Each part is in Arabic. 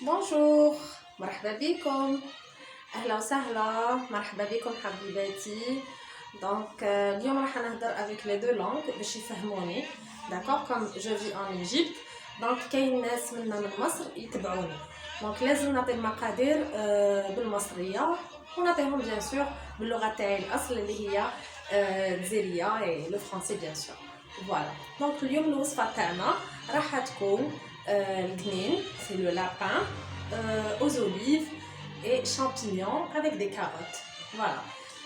بونجور، مرحبا بكم. اهلا وسهلا، مرحبا بكم حبيباتي. دونك اليوم راح نهضر avec les deux langues باش يفهموني. داكوغ كوم جو في ان ايجيبت. دونك كاين ناس منا من مصر يتبعوني، دونك لازم نعطي المقادير بالمصريه ونعطيهم بيان سور باللغه تاعي الاصل اللي هي الجزائريه اي لو فرونسي بيان سور. فوالا دونك اليوم الوصفه تاعنا راح تكون القنين سي لو لابان aux olives et champignons avec des carottes. Voilà.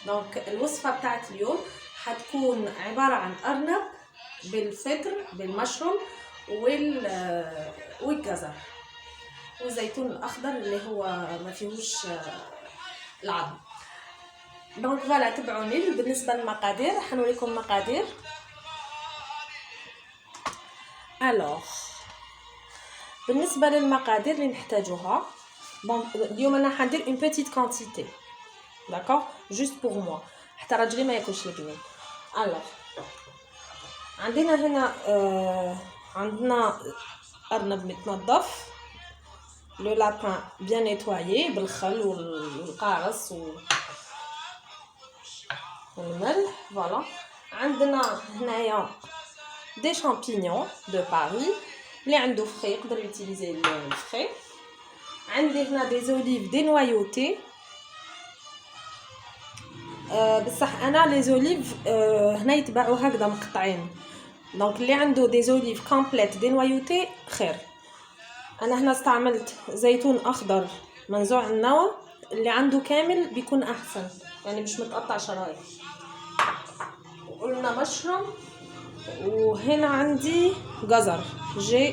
Donc الوصفة بتاعت اليوم حتكون عبارة عن أرنب بالفطر بالمشروم والجزر والزيتون الأخضر اللي هو ما فيهوش العظم. دونك فوالا تبعوني. بالنسبة للمقادير حنوريكم المقادير. الوغ بالنسبة للمقادير اللي نحتاجوها، بون اليوم انا حندير اون بيتيت كونتيتي داكوغ جوست بور موا حتى راجلي ما ياكلش القنين. الوغ عندنا هنا عندنا ارنب متنظف، لو لابان بيان نيتوايي بالخل والقارص والملح. فوالا عندنا هنايا دي شامبينيون دو باري اللي عنده فري يقدر يوتيليزي الفري. عندي هنا دي زوليف دي نوايوتي، بصح انا لي زوليف هنا يتباعوا هكذا مقطعين، دونك اللي عنده دي زوليف كومبليت دي نوايوتي خير. انا هنا استعملت زيتون اخضر منزوع النوى، اللي عنده كامل بيكون احسن يعني مش متقطع شرايح. وقلنا مشروم، وهنا عندي جزر جي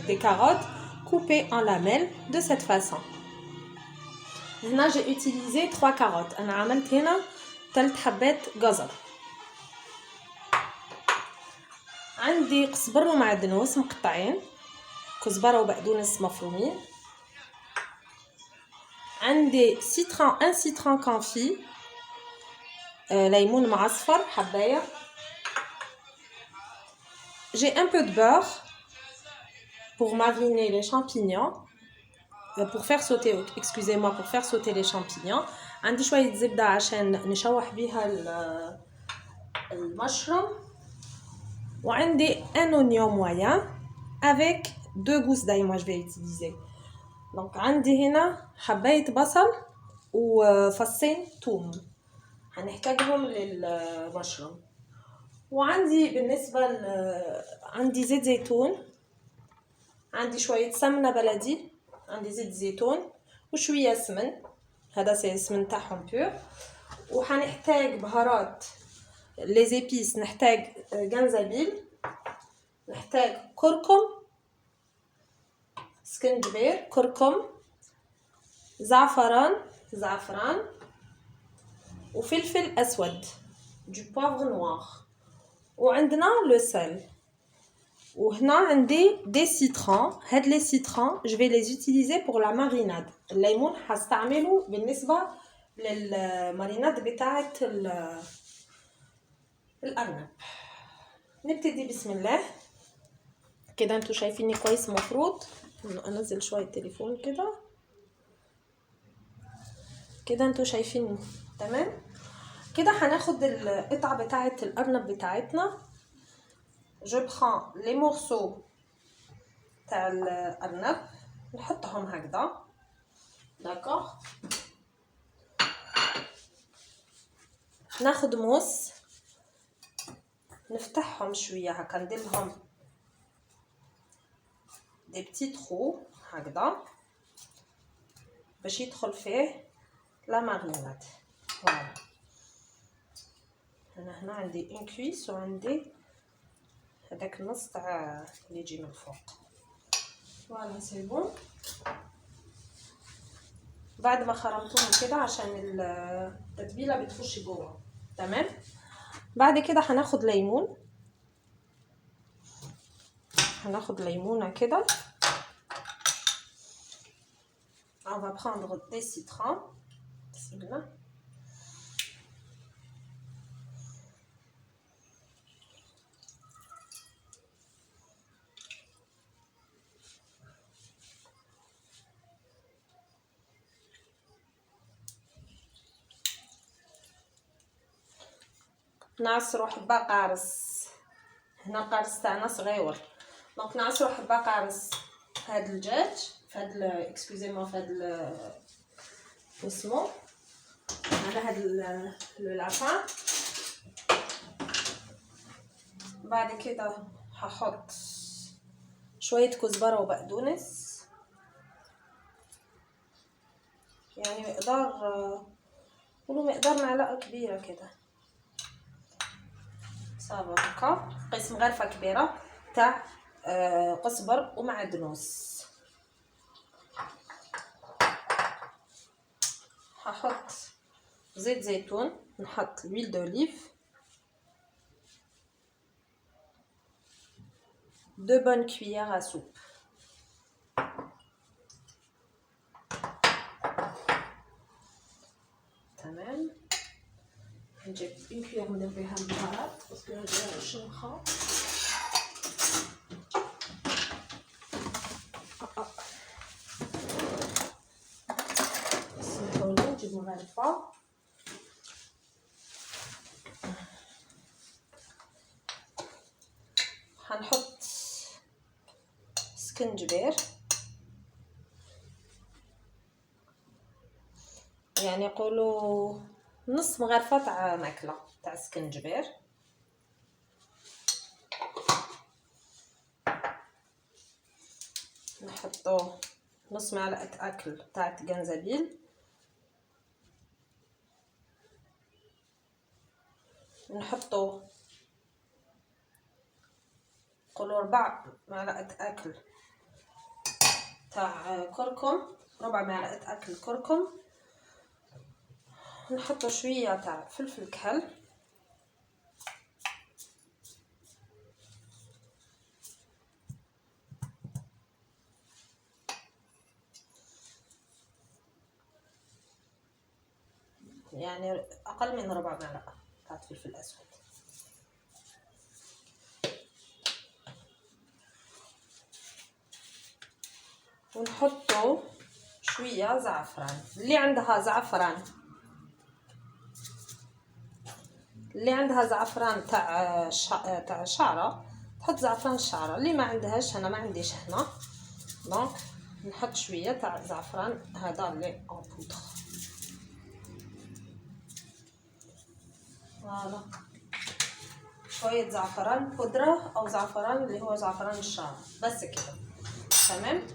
دي كاروت coupées en lamelles de cette façon. هنا j'ai utilisé 3 carottes. انا عملت هنا 3 حبات جزر. عندي قزبر ومعدنوس مقطعين، كزبره وبقدونس مفرومين. عندي سيترون، ان سيترون كونفي، ليمون معصفر حبايه. J'ai un peu de beurre pour mariner les champignons, pour faire sauter, excusez-moi, pour faire sauter les champignons. عندي شويه زبده عشان نشوح بيها المشروم. وعندي un oignon moyen avec 2 gousses d'ail. Moi je vais utiliser. Donc عندي هنا حبايه بصل وفصين ثوم هنحتاجهم للمشروم. وعندي بالنسبه عندي زيت زيتون، عندي شويه سمنه بلدي، عندي زيت زيتون وشويه سمن، هذا سي سمن تاعهم بور. وحنحتاج بهارات لي زيبيس، نحتاج جنزبيل، نحتاج كركم، سكنجبير، كركم، زعفران وفلفل اسود du poivre noir. وعندنا لو سل. وهنا عندي دي سيترون. هاد لي سيترون je vais les utiliser pour la marinade. الليمون حستعمله بالنسبه للماريناد بتاعه الارنب. نبتدي بسم الله. كده انتوا شايفيني كويس؟ مفروض انزل شويه التليفون كده انتوا شايفيني تمام. كده هناخد القطعه بتاعه الارنب بتاعتنا. جو بران لي مورسو تاع الارنب نحطهم هكذا داكوغ. ناخد موس نفتحهم شويه هكا، ندير لهم دي بتي ترو هكذا باش يدخل فيه لا ماريناد. فوالا انا هنا عندي اون كويس وعندي هذاك النص تاع اللي يجي من فوق. فوالا سي بون. بعد ما خرمتهم كده عشان التتبيله بتخش جوه تمام. بعد كده هناخد ليمون، هناخد ليمونه كده. on va prendre des citrons. بسم الله. نعصرو حبه قارص. هنا قارص تاعنا صغيور، دونك نعصرو حبه قارص في هاد الدجاج، في هاد اكسكوزيمون، في هاد اسمو على هاد لو لابان. بعد كده هحط شويه كزبره وبقدونس، يعني مقدار معلقه كبيره كده صافي هكا. قسم غرفه كبيره تاع قزبر ومعدنوس. هحط زيت زيتون، نحط l'huile d'olive، 2 bonnes cuillères à soupe. تمام. نجيب 1 cuillère ندير بها البهارات باسكو هادي شنخه. نحاولوا نجيبو غرفه. هنحط سكنجبير، يعني يقولوا نص مغرفه تاع ماكله تاع سكنجبير. نحطو نص معلقه اكل تاع جنزبيل، نحطو نقولوا 4 معلقه اكل تاع كركم، 4 معلقه اكل كركم. نحطو شويه تاع فلفل كحل، يعني اقل من 4 معلقه تاع فلفل اسود. ونحطو شويه زعفران. اللي عندها زعفران، تاع شعره تحط زعفران الشعره. اللي ما عندهاش، انا ما عنديش هنا، دونك نحط شويه تاع زعفران هذا اللي اون بودر. فوالا، شويه زعفران بودره او زعفران اللي هو زعفران الشعره، بس كده تمام.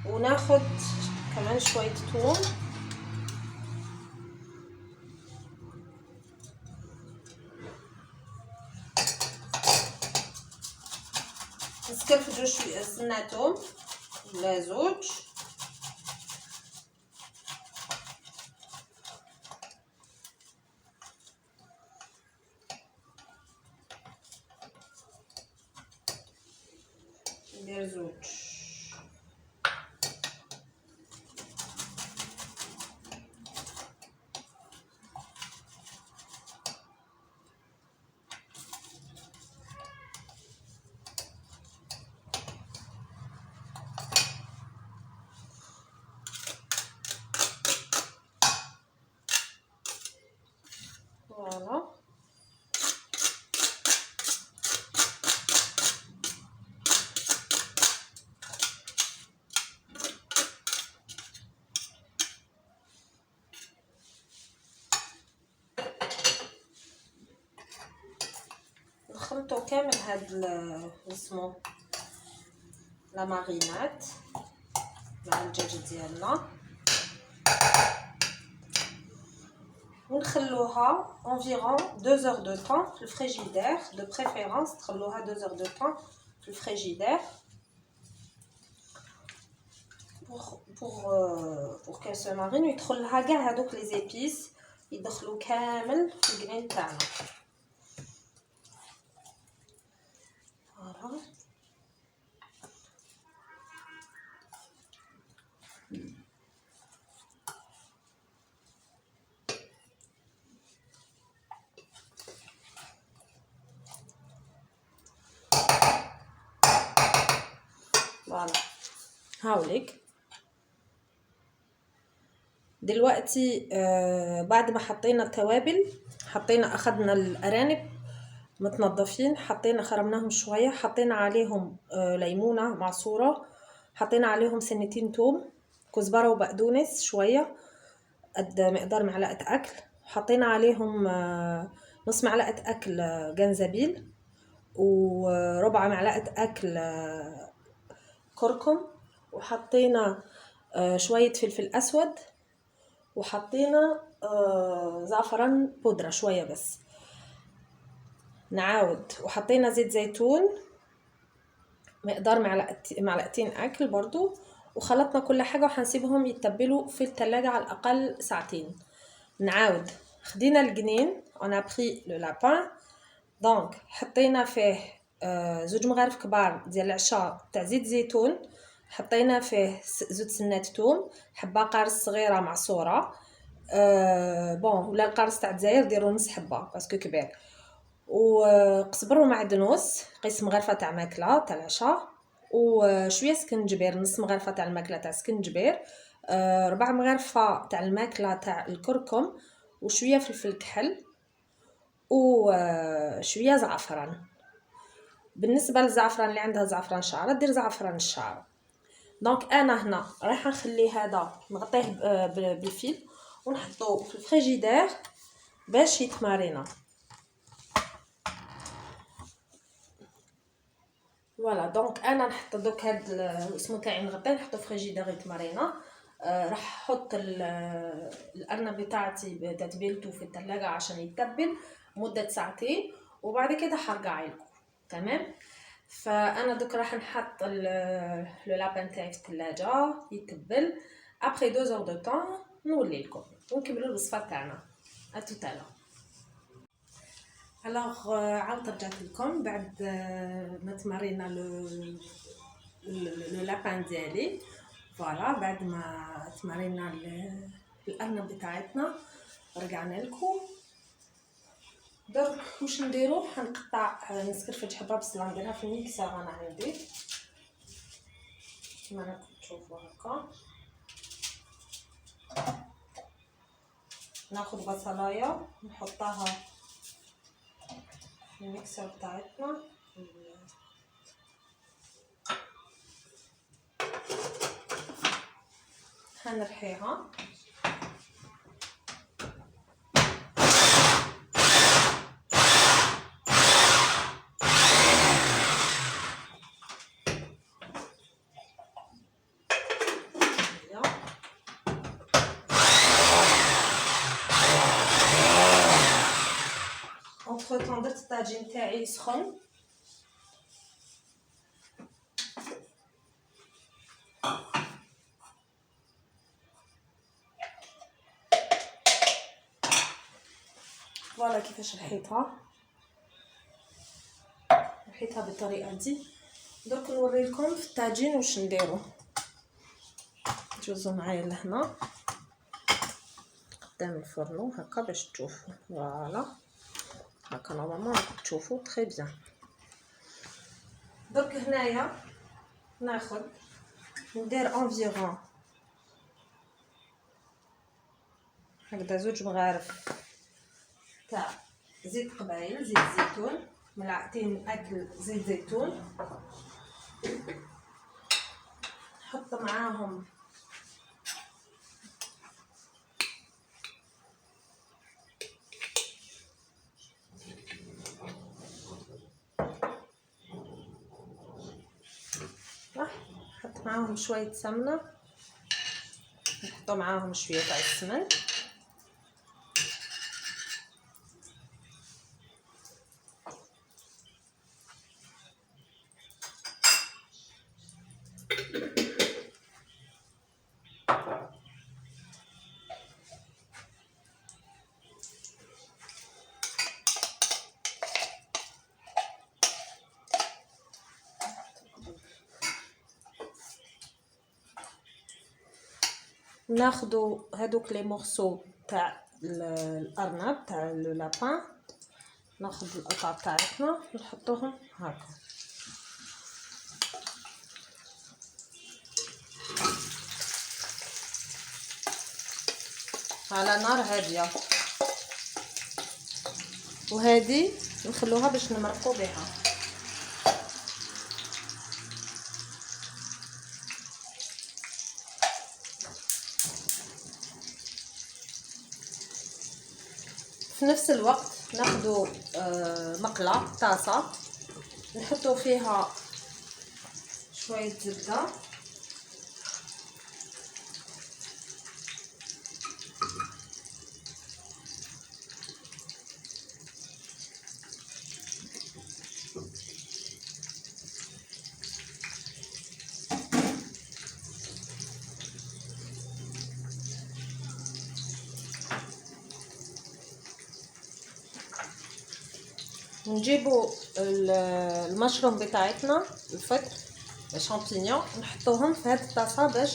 وناخد كمان شويه ثوم، نسكرفدو شويه سنه ثوم ولا زوج. ندير زوج. فوالا، نخلطو كامل هاد اسمو لا مارينات مع الدجاج ديالنا، ونخلوها environ 2 heures de temps في الفريجيدير. de préférence تخلوها 2 heures de temps في الفريجيدير pour qu'elle se marine ويدخل لها كاع هذوك لي زيبيس، يدخلوا كامل في القرين تاعنا. فوالا، فوالا هاوليك. دلوقتي بعد ما حطينا التوابل، اخدنا الارانب متنضفين، خرمناهم شويه، حطينا عليهم ليمونه معصوره، حطينا عليهم سنتين توم، كزبره وبقدونس شويه قد مقدار معلقه اكل، حطينا عليهم نص معلقه اكل جنزبيل، وربع معلقه اكل كركم، وحطينا شويه فلفل اسود، وحطينا زعفران بودرة شوية بس. نعاود، وحطينا زيت زيتون مقدار معلقتين اكل برضو، وخلطنا كل حاجة وحنسيبهم يتبلوا في التلاجة على الاقل ساعتين. نعاود، خدينا الجنين on a pris le lapin، دونك حطينا فيه زوج مغارف كبار ديال العشاء تاع زيت زيتون، حطينا فيه زوج سنات توم، حبه قارص صغيره معصوره، بون ولا القارص تاع الجزائر ديروا نص حبه باسكو كبير، وقزبر ومعدنوس قيس مغرفه تاع ماكله تاع العشاء، وشويه سكنجبير نص مغرفه تاع الماكله تاع سكنجبير، ربع مغرفه تاع الماكله تاع الكركم، وشويه فلفل كحل، وشويه زعفران. بالنسبه للزعفران اللي عندها زعفران شعره دير زعفران الشعره. دونك انا هنا رايحه نخلي هذا نغطيه بالفيل ونحطوه في الفريجيدير باش يتمارينا. فوالا، دونك انا نحط دوك هاد الاسمو تاعي نغطيه نحطو في الفريجيدير يتمارينا. راح احط الارنب تاعتي تتبيلته في الثلاجه عشان يتبل مده ساعتين، وبعد كده حرجع لكم. تمام. فانا دوك راح نحط لو لابان تاعي في الثلاجه يتبل، ابري 2 اور دو طون نولي لكم ونكملوا الوصفه تاعنا. اتوتالا. الوغ عاود رجعت لكم بعد ما تمرينا لو لابان ديالي. فوالا، بعد ما تمرينا الارنب بتاعتنا رجعنا لكم. درك واش نديرو؟ حنقطع نسكرفج حبه بصله نديرها في الميكسر انا عندي كما راكم تشوفوا هكا. ناخذ بصلايه نحطها في الميكسر بتاعتنا، حنرحيها. entre temps درت الطاجين تاعي سخن، فوالا كيفاش رحيتها بالطريقه دي. درك نوريلكم في الطاجين واش نديرو. جوزوا معايا لهنا قدام الفرن هكا باش تشوفوا. فوالا هكا نورمالمون راكم تشوفوا تري بيان. درك هنايا ناخذ ندير انفيرون هكذا زوج مغارف تاع زيت قبايل، زيت زيتون، ملعقتين اكل زيت زيتون، نحط معاهم نحط معاهم شويه سمنه، نحطو معاهم شويه تاع السمن، ناخدو هادوك لي مورسو تاع الارنب تاع لو لابان، ناخذ القطع تاعتنا نحطوهم هكا. على نار هاديه، وهذه نخلوها باش نمرقوا بها. في نفس الوقت ناخذ مقله طاسه نحطوا فيها شويه زبده، نجيبوا المشروم بتاعتنا الفطر الشامبينيون نحطوهم في هذه الطاسه باش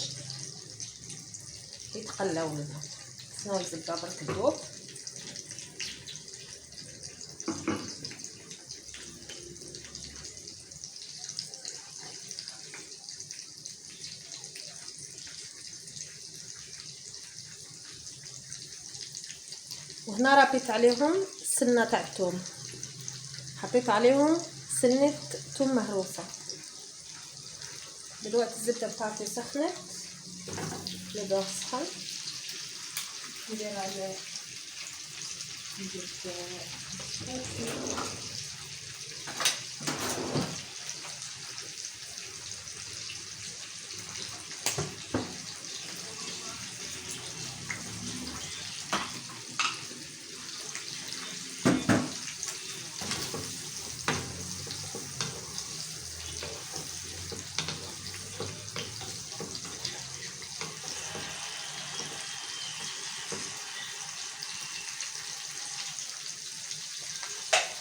يتقلاو لنا. شنو الزبده برك تذوب. وهنا ربيت عليهم سنه تاع الثوم، حطيت عليهم سنه ثوم مهروسه. دلوقتي الزبده بتاعتي سخنت، نبدا سخن ندير عليه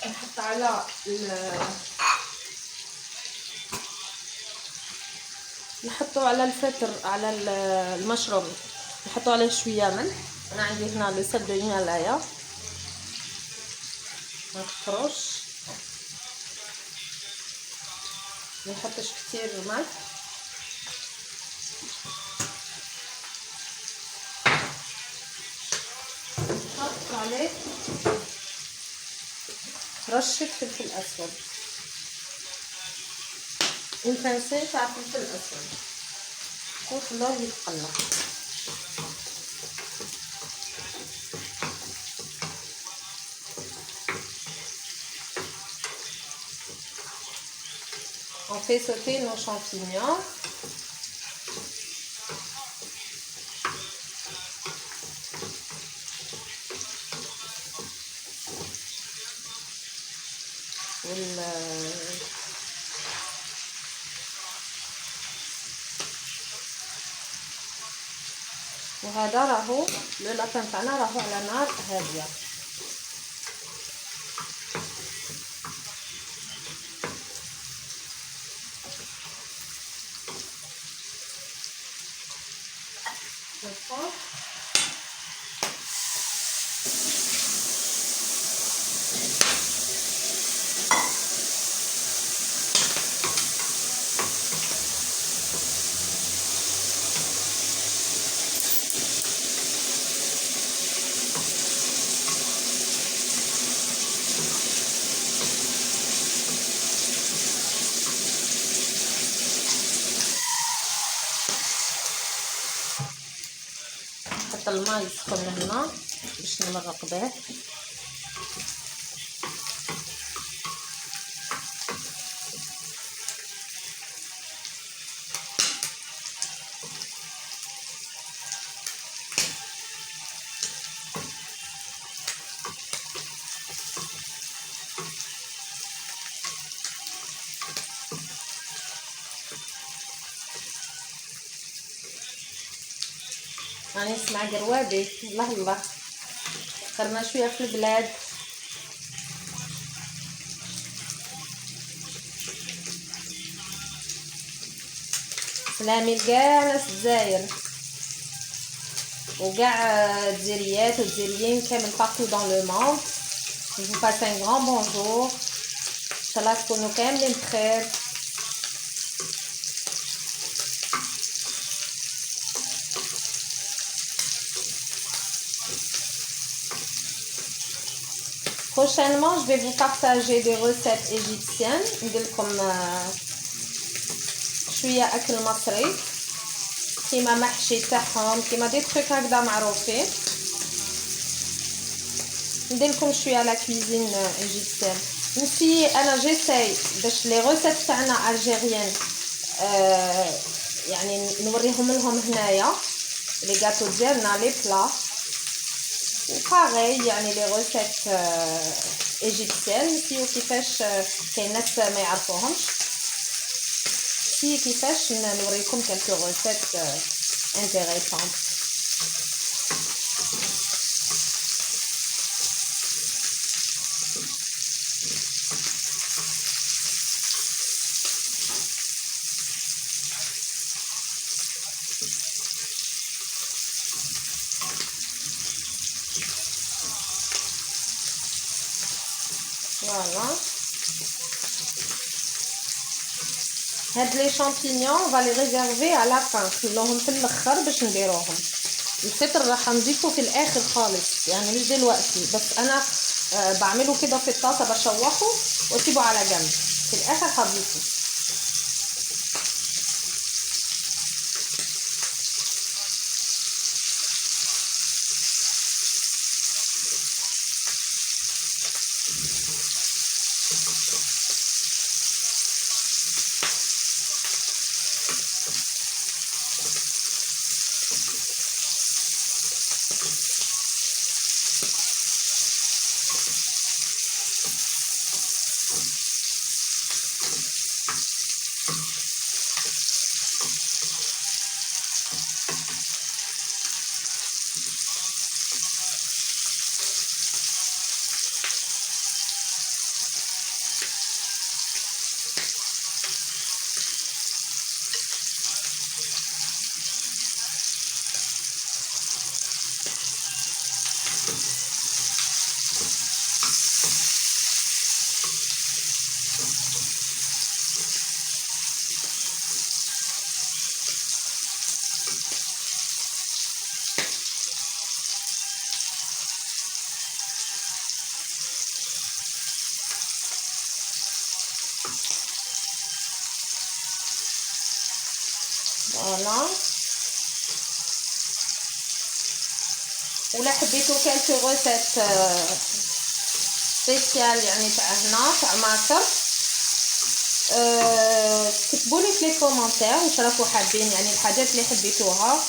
نحط على نحطوا على الفطر على المشروم نحطوا عليه شويه ملح. انا عندي هنا لو سل دو هيمالايا نخرج، ما نحطش كتير ملح. نحط عليه رشه فلفل اسود، ونفنسين تاع فلفل اسود ونخلوه يتقلى. On fait sauter nos champignons. وهذا راهو لو لابان تاعنا راهو على نار هاديه. نحط الماء يسخن هنا باش نمرق به. راني نسمع قروابي، الله الله صرنا شويه في البلاد. سلامي لكاع ناس الجزائر وكاع الجزائريات والجزائريين كامل بارتو دون لو موند. Je vous passe un grand bonjour. ان شاء الله تكونوا كاملين بخير. Prochainement, je vais vous partager des recettes égyptiennes. نديرلكم شويه اكل مصري كيما محشي تاعهم كيما دي تروك هكذا معروفين. نديرلكم شويه على كوزين ايجيبسيان. نسي انا جيساي باش لي روسيت تاعنا الجيريان يعني نوريهم لهم هنايا لي غاتو ديالنا لي بلا وباغي يعني لي روسيت ايجيبسيان. نسيو كيفاش كاين ناس ما يعرفوهمش. نسي كيفاش نوريكم كالكو روسيت انتريسون. Voilà. هاد لي شامبينيون on va les réserver à la fin. خلوهم في الاخر باش نديروهم. الفطر راح نضيفه في الاخر خالص يعني مش دلوقتي بس انا بعمله كده في الطاسه بشوحه واسيبه على جنب في الاخر هضيفه. Voilà. ولا حبيتو كالكو روسيت سبيسيال يعني تاع هنا تاع مصر كتبولي في لي كومونتير واش راكو حابين يعني الحاجات اللي حبيتوها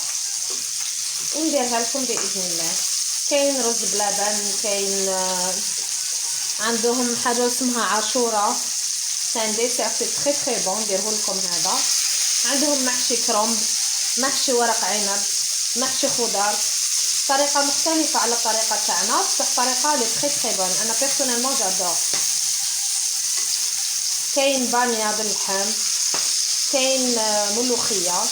ونديرها لكم باذن الله. كاين رز بلبن كاين عندهم حاجه اسمها عاشوره سان ديسير سي تري تري بون نديره لكم هذا. عندهم محشي كرنب محشي ورق عنب محشي خضار طريقه مختلفه على الطريقه تاعنا بصح طريقه لي تري تري بون انا بيرسونيلمون جادور. كاين باميه باللحم كاين ملوخيه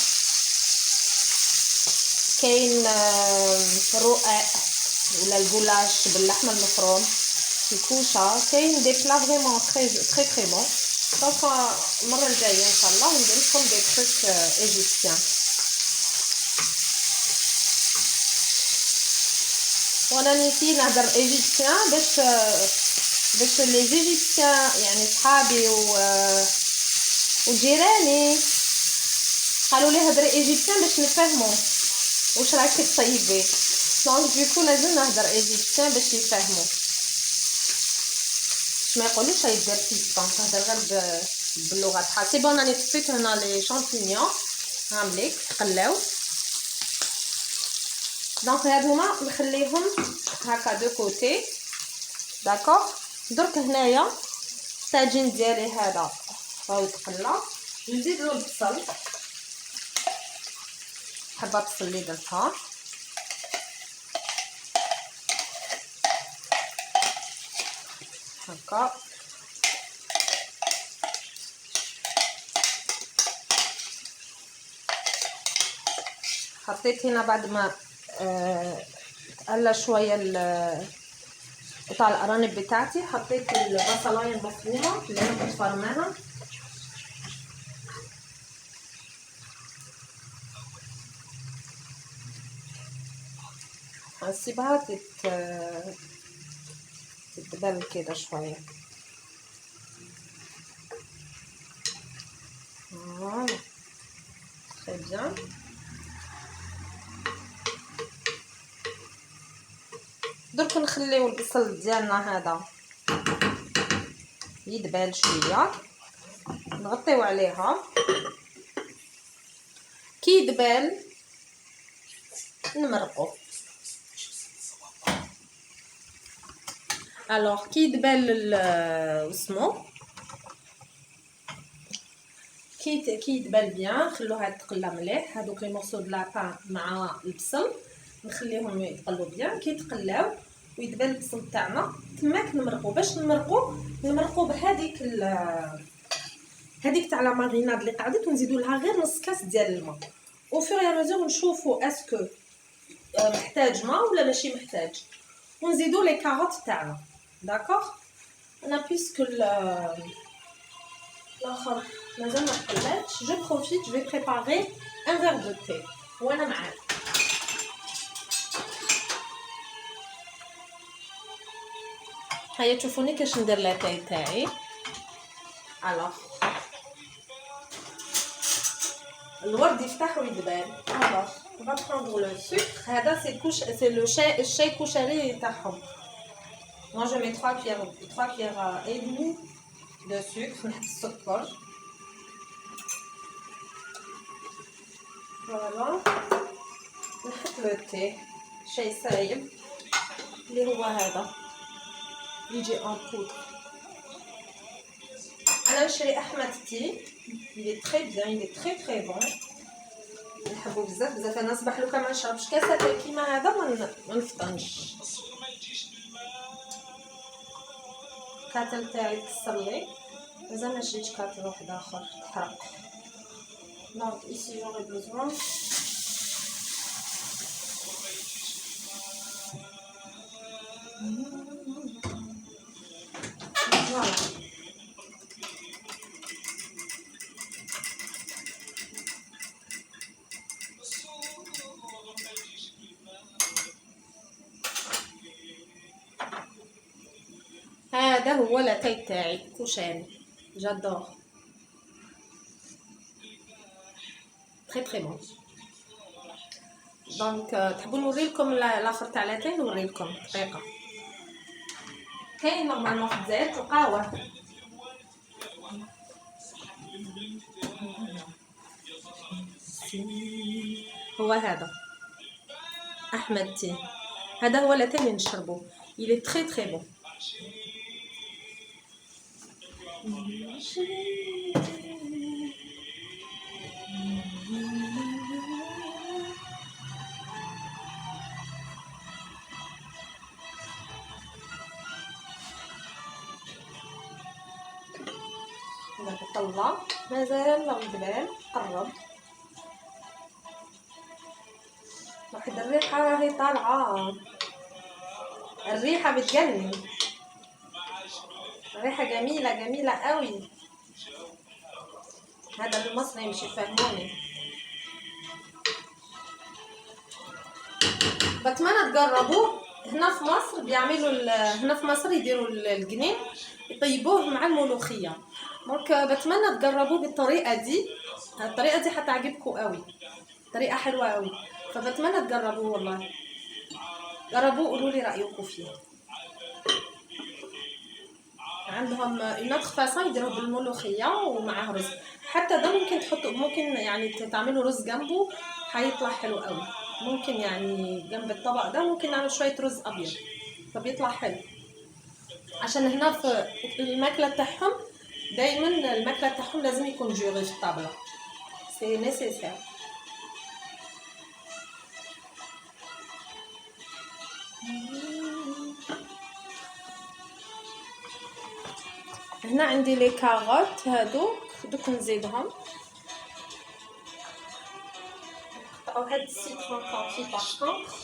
كاين رقاق ولا الجلاش باللحمه المفروم الكوشه. كاين دي بلا فريمون تري تري تري بون. دونك المره الجايه ان شاء الله ندير لكم دي تروك ايجيبسيان. وانا نسي نهضر ايجيبسيان باش لي ايجيبسيان يعني صحابي وجيراني قالوا لي هضري ايجيبسيان باش نفهموا واش راكي تصيبي. دونك دوكو لازم نهضر ايجيبسيان باش يفهموا باش ما يقولوش هاي دير فيسطون تهضر غير باللغه تاعها. سي بون راني طفيت هنا لي شامبينيون هامليك تقلاو. دونك هادوما نخليهم هكا دو كوتي داكوغ. درك هنايا الطاجين ديالي هذا راهو يتقلى نزيدلو البصل حبه بصل اللي درتها هكا. حطيت هنا بعد ما تقلى شويه قطع الارانب بتاعتي حطيت البصلايه المفرومه اللي انا كنت فرماها هنسيبها تتبل كده شويه. فوالا تري بيان. درك نخليو البصل ديالنا هذا يدبل شويه، نغطيو عليها كي يدبل نمرقو. الوغ كي يدبل واسمو كي يدبل بيان خلوها تقلى مليح. هادوك لي مورسو د لابان مع البصل نخليهم يتقلوا بيان. كي يتقلاو ويدبل البصل تاعنا تماك نمرقو. باش نمرقو بهذيك هذيك تاع لا ماريناد اللي قعدت، ونزيدو لها غير نص كاس ديال الماء. او فور يا مزور نشوفوا اسكو محتاج ماء ولا ماشي محتاج، ونزيدو لي كاروت تاعنا. داكوغ. انا بيسكو الاخر مازال ما قلاتش، جو بروفيت جو بريباري ان فير دو تي وانا معاك. هيا تشوفوني كاش ندير لاتاي تاعي. الوغ الورد يفتح ويدبل. الوغ on va prendre le sucre. هذا c'est le الشاي كشري تاعهم. moi je mets 3 cuillères et demie de sucre. نحط السكر. فوالا نحط لو تي شاي سايب اللي هو هذا يجي ان بودر. انا نشري احمد تي، il est très bien, il est très très bon. نحبو بزاف. انا صباح لو كان ما نشربش كاسه تاع كيما هذا ما نفطنش. الكاتل تاعي تكسر لي، مازال ما شريتش كاتل واحد اخر تحرق. دونك ايسي جوري بوزوان فوالا. هذا هو لاتاي تاعي كشري. جادور تري تري بون. دونك تحبوا نوريلكم الاخر تاع لاتاي؟ نوريلكم دقيقه. كاين نورمالمون في الجزائر تلقاوه. هو هذا احمد تي. هذا هو لاتاي اللي نشربو. il est très très bon. طلع مازال ما مدبال قرب. واحد الريحه راهي طالعه، الريحه بتجنن، ريحه جميله قوي. هذا المصري مش يفهموني. بتمنى تجربوه. هنا في مصر بيعملوا هنا في مصر يديروا الجنين يطيبوه مع الملوخيه. دونك بتمنى تجربوه بالطريقه دي. الطريقه دي هتعجبكم قوي، طريقه حلوه قوي. فبتمنى تجربوه والله. جربوه قولوا لي رايكم فيه. عندهم اون اوتر فاصون يديروه بالملوخيه ومعاه رز. حتى ده ممكن تحطوا، ممكن يعني تعملوا رز جنبه هيطلع حلو قوي. ممكن يعني جنب الطبق ده ممكن نعمل شويه رز ابيض فبيطلع حلو. عشان هنا في الماكله تاعهم دائما الماكله تاعهم لازم يكون جوري في الطابله، سي نيسيسير. هنا عندي لي كاروت دوك نزيدهم. نقطعو هاد السيترون كونفي باغ كونطخ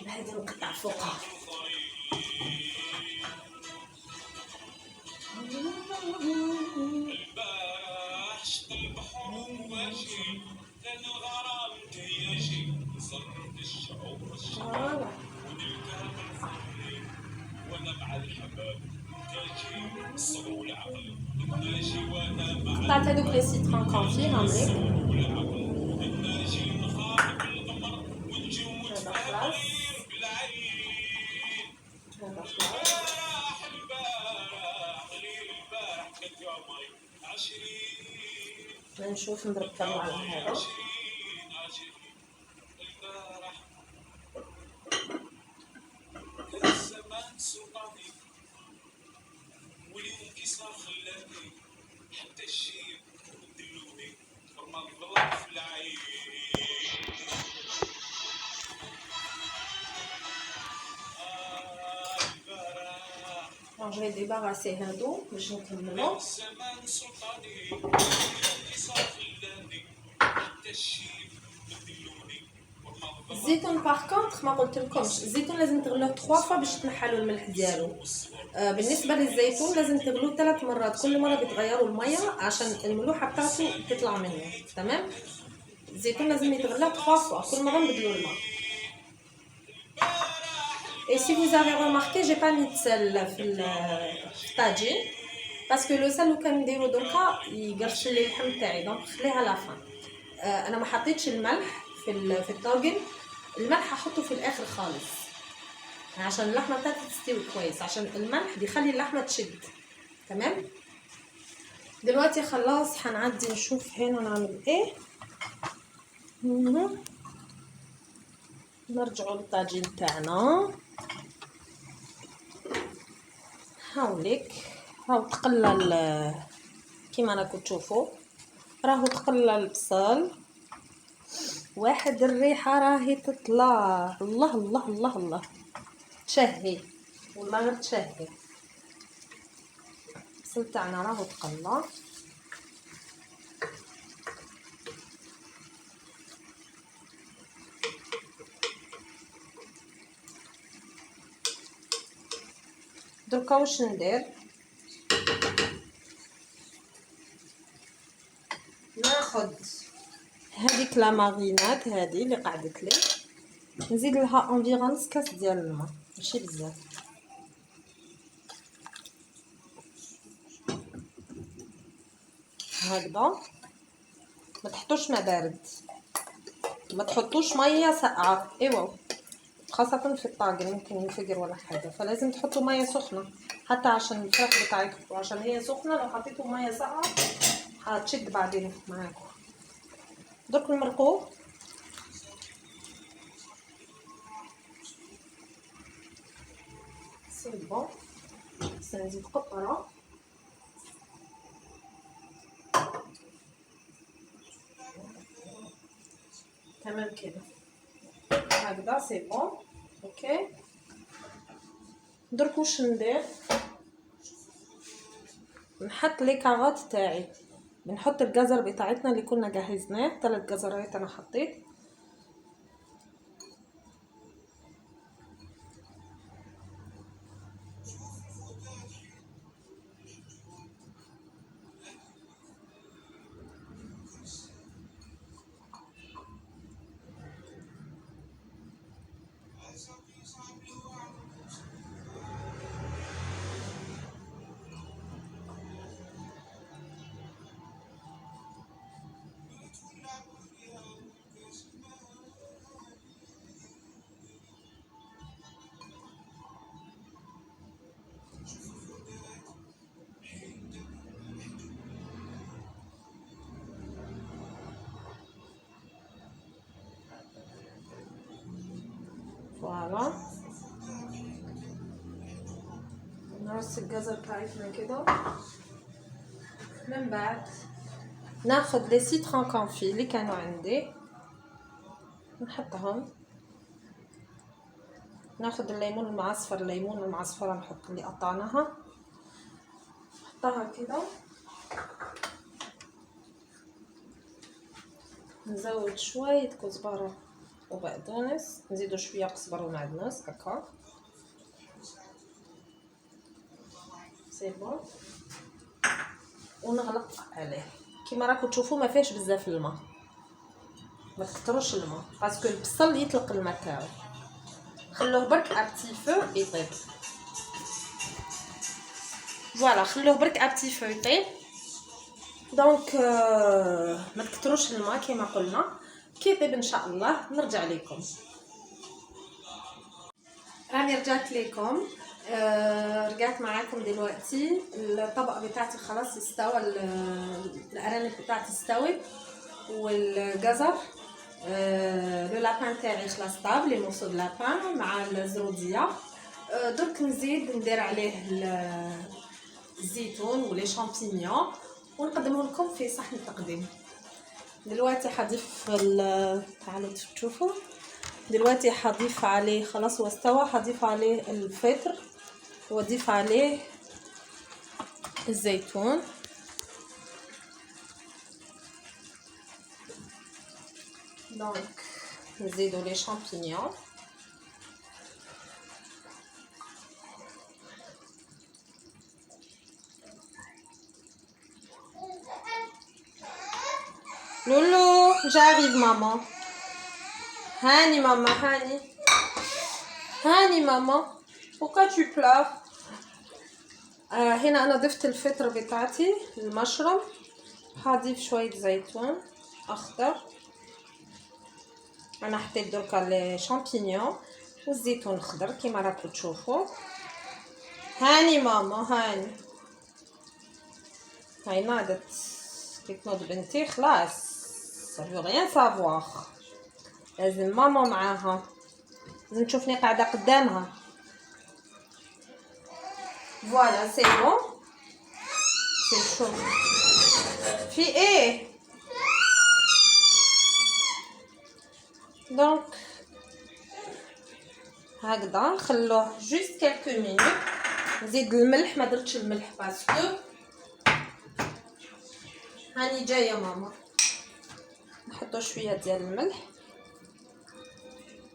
بهادي نقطع فوقها. فوالا. قطعت هادوك لي سيترون كونفي هامليك. هذا خلاص، هذا خلاص. نشوف نضرب كامل على هذا. Je vais débarrasser هادو باش نكملو. الزيتون باغ كونطخ ما قلت لكمش، الزيتون لازم تغلوه 3 فوا باش تنحلوا الملح ديالو. بالنسبه للزيتون لازم تغلوه 3 مرات، كل مره بتغيروا الميه عشان الملوحه بتاعته تطلع منه. تمام. الزيتون لازم يتغلى 3 فوا، كل مره نبدلوا الماء. Et si vous avez remarqué, j'ai pas mis de sel في الطاجين باسكو لو سل لو كان نديرو دركا يقرشل لي اللحم تاعي، دونك خليها على فان. انا ما حطيتش الملح في الطاجن، الملح هحطه في الاخر خالص عشان اللحمه بتاعتي تستوي كويس، عشان الملح بيخلي اللحمه تشد. تمام. دلوقتي خلاص هنعدي نشوف هنا نعمل ايه. نرجعوا للطاجين تاعنا. هاوليك هاو تقلى كيما راكم تشوفوا، راهو تقلى البصل. واحد الريحه راهي تطلع، الله الله الله الله، تشهي والله غير تشهي. البصل تاعنا راهو تقلى. دركا واش ندير، ناخذ هذيك لا مارينات هذه اللي قعدت لي، نزيد لها انفيرون نص كاس ديال الماء، ماشي بزاف. هكذا. ما تحطوش ماء بارد، ما تحطوش ميه ساقعه. ايوا خاصة في الطاجن يمكن ينفجر ولا حاجة، فلازم تحطوا مية سخنة حتى عشان الفراخ بتاعتكم، عشان هي سخنة. لو حطيتوا مية ساقعة هتشد بعدين معاكم. درك المرقوق سي بون. بس نزيد قطرة. تمام كده، هكذا سي بون. اوكي. درك واش ندير، نحط لي كاروت تاعي، بنحط الجزر بتاعتنا اللي كنا جهزناه. 3 جزرات انا حطيت. فوالا. نرص الجزر بتاعتنا كده. من بعد ناخد لي سيترون كونفي اللي كانوا عندي نحطهم. ناخد الليمون المعصفر، الليمون المعصفره نحط اللي قطعناها، نحطها كده. نزود شويه كزبره وبقدونس، نزيدو شويه قزبر ومعدنوس هكا. سي بون. ونغلق عليه. كيما راكم تشوفوا ما فيهش بزاف الماء، ما تكتروش الماء باسكو البصل يطلق الماء تاعو. خلوه برك ابتي فو يطيب. فوالا خلوه برك ابتي فو يطيب. دونك ما تكتروش الماء كما قلنا. كي يطيب ان شاء الله نرجع لكم. راني رجعت لكم. رجعت معاكم دلوقتي. الطبق بتاعتي خلاص استوى، الارانب بتاعتي استوت والجزر. لو لابان تاعي خلاص طاب، لي موسو دو لابان مع الزروديه. درك نزيد ندير عليه الزيتون ولي شامبينيون ونقدمه لكم في صحن التقديم. دلوقتي حضيف تعالوا تشوفوا. دلوقتي حضيف عليه، خلاص هو استوى، حضيف عليه الفطر واضيف عليه الزيتون. دونك نزيدو لي شامبينيون. لولو j'arrive maman. هاني ماما، هاني ماما. pourquoi tu pleures؟ هنا انا ضفت الفطر بتاعتي المشروم. هضيف شويه زيتون اخضر. انا حطيت دركا لي شامبينيون والزيتون الخضر كيما راكم تشوفوا. هاني ماما، هاني. هاي ناضت كي تنوض بنتي خلاص ça veut rien savoir. لازم ماما معاها، لازم تشوفني قاعده قدامها. فوالا سي بون، سي شو. في ايه؟ دونك هكذا نخلوه جوست كالكو مينوت. نزيد الملح، ما درتش الملح باسكو هاني جايه ماما. نحطو شويه ديال الملح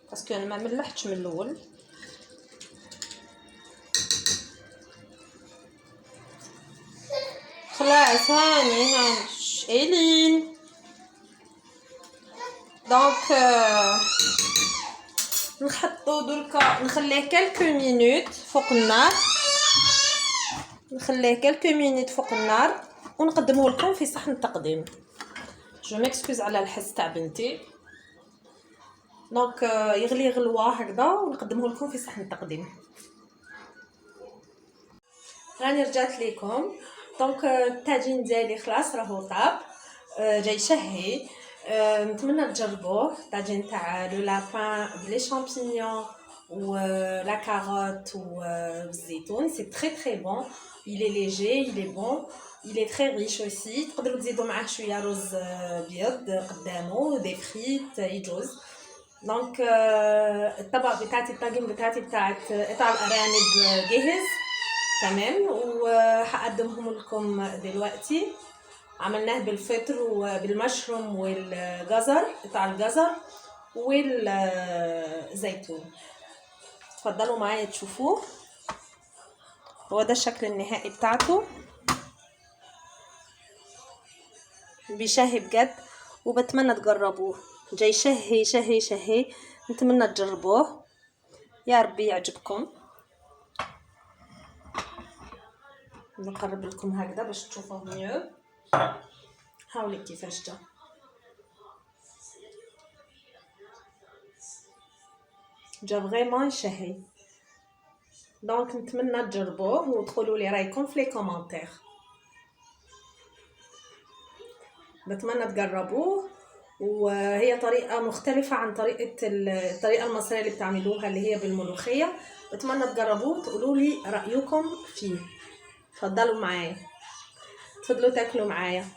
باسكو انا ما ملحتش من الاول. خلاص هاني إيلين. دونك نحطو دركا، نخليه كالكو مينوت فوق النار. نخليه كالكو مينوت فوق النار ونقدمه لكم في صحن التقديم. جو ميكسكوز على الحس تاع بنتي. دونك يغلي غلوه هكذا ونقدمه لكم في صحن التقديم. راني رجعت لكم. دونك الطاجين ديالي خلاص راهو طاب، جاي شهي. نتمنى تجربوه. طاجين تاع لو لابان بلي شامبينيون و لا كاروت والزيتون. سي تري تري بون. il est léger, il est bon, il est très riche aussi. تقدروا تزيدوا معاه شويه رز بيض قدامه، دي فريت يجوز. دونك الطبق بتاعتي، الطاجين بتاعتي بتاعت قطع الارانب جاهز تمام، وهقدمهم لكم دلوقتي. عملناه بالفطر وبالمشروم والجزر، قطع الجزر والزيتون. تفضلوا معايا تشوفوه. هو ده الشكل النهائي بتاعته، بيشهي بجد وبتمنى تجربوه. جاي شهي شهي شهي، نتمنى تجربوه. يا ربي يعجبكم. نقرب لكم هكذا باش تشوفوه ميو. هاولي كيفاش جا. جا فريمون شهي. دونك نتمنى تجربوه وتقولوا لي رايكم في لي كومونتير. بتمنى تجربوه. وهي طريقه مختلفه عن الطريقه المصريه اللي بتعملوها اللي هي بالملوخيه. بتمنى تجربوه تقولوا لي رايكم فيه. تفضلوا معايا، تفضلوا تاكلوا معايا.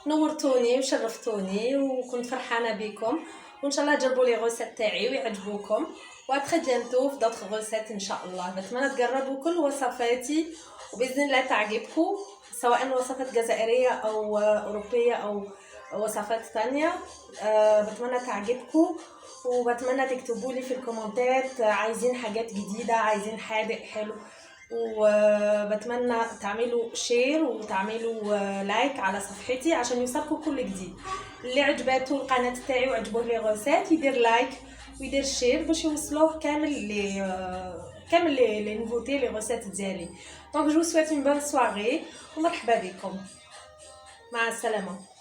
نورتوني وشرفتوني وكنت فرحانه بكم، وان شاء الله تجربوا لي غوسيت تاعي ويعجبوكم. واتري بيانتو في دوطخ غوسيت ان شاء الله. بتمنى تجربوا كل وصفاتي وباذن الله تعجبكم، سواء وصفات جزائريه او اوروبيه او وصفات ثانيه. بتمنى تعجبكم، وبتمنى تكتبوا لي في الكومنتات عايزين حاجات جديده، عايزين حادق حلو. وبتمنى تعملوا شير وتعملوا لايك على صفحتي عشان يوصلكم كل جديد. اللي عجباتو القناه تاعي وعجبوه لي غوسات يدير لايك ويدير شير باش يوصلوه كامل لي نوفوتي لي غوسات ديالي. دونك جو سويت اون بون سواري ومرحبا بكم، مع السلامه.